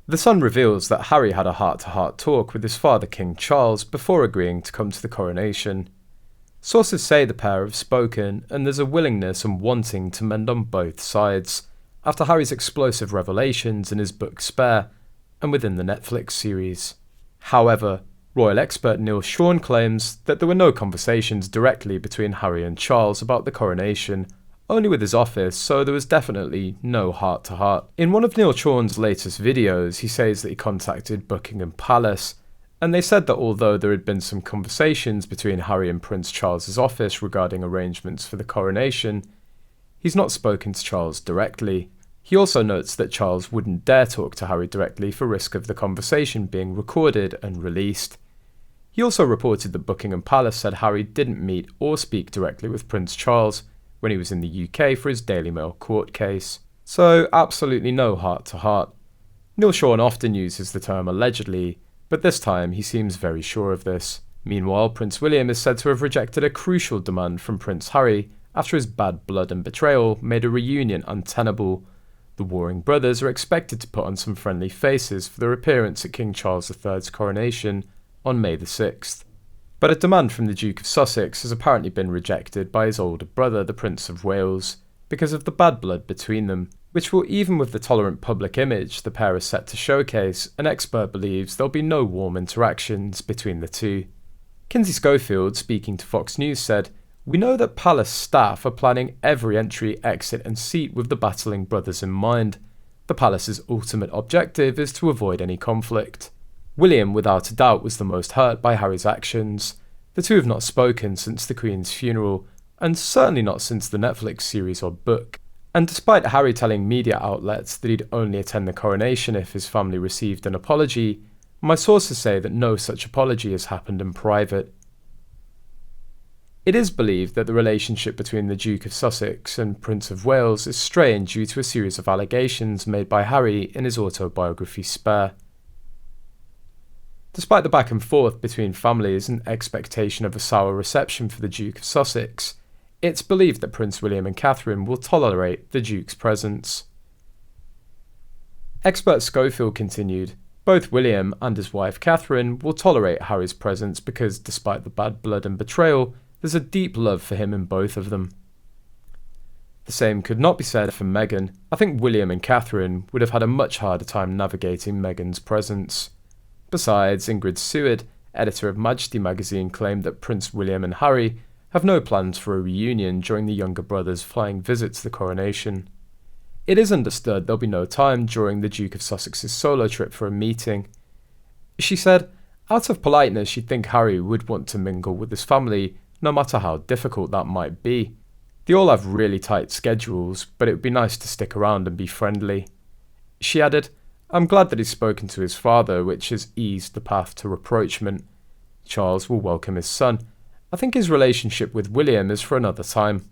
The Sun reveals that Harry had a heart-to-heart talk with his father King Charles before agreeing to come to the coronation. Sources say the pair have spoken, and there's a willingness and wanting to mend on both sides, after Harry's explosive revelations in his book Spare, and within the Netflix series. However, royal expert Neil Shawn claims that there were no conversations directly between Harry and Charles about the coronation, only with his office, so there was definitely no heart-to-heart. In one of Neil Shawn's latest videos, he says that he contacted Buckingham Palace, and they said that although there had been some conversations between Harry and Prince Charles's office regarding arrangements for the coronation, he's not spoken to Charles directly. He also notes that Charles wouldn't dare talk to Harry directly for risk of the conversation being recorded and released. He also reported that Buckingham Palace said Harry didn't meet or speak directly with Prince Charles when he was in the UK for his Daily Mail court case. So absolutely no heart-to-heart. Neil Shawn often uses the term allegedly, but this time he seems very sure of this. Meanwhile, Prince William is said to have rejected a crucial demand from Prince Harry after his bad blood and betrayal made a reunion untenable. The warring brothers are expected to put on some friendly faces for their appearance at King Charles III's coronation on May the 6th. But a demand from the Duke of Sussex has apparently been rejected by his older brother, the Prince of Wales, because of the bad blood between them, which will, even with the tolerant public image the pair are set to showcase, an expert believes there'll be no warm interactions between the two. Kinsey Schofield, speaking to Fox News, said, "We know that palace staff are planning every entry, exit and seat with the battling brothers in mind. The palace's ultimate objective is to avoid any conflict." William, without a doubt, was the most hurt by Harry's actions. The two have not spoken since the Queen's funeral, and certainly not since the Netflix series or book. And despite Harry telling media outlets that he'd only attend the coronation if his family received an apology, my sources say that no such apology has happened in private. It is believed that the relationship between the Duke of Sussex and Prince of Wales is strained due to a series of allegations made by Harry in his autobiography Spare. Despite the back and forth between families and expectation of a sour reception for the Duke of Sussex, it's believed that Prince William and Catherine will tolerate the Duke's presence. Expert Schofield continued, "Both William and his wife Catherine will tolerate Harry's presence because, despite the bad blood and betrayal, there's a deep love for him in both of them." The same could not be said for Meghan. I think William and Catherine would have had a much harder time navigating Meghan's presence. Besides, Ingrid Seward, editor of Majesty Magazine, claimed that Prince William and Harry have no plans for a reunion during the younger brother's flying visit to the coronation. It is understood there'll be no time during the Duke of Sussex's solo trip for a meeting. She said, out of politeness she'd think Harry would want to mingle with his family, no matter how difficult that might be. They all have really tight schedules, but it would be nice to stick around and be friendly. She added, "I'm glad that he's spoken to his father, which has eased the path to rapprochement. Charles will welcome his son. I think his relationship with William is for another time."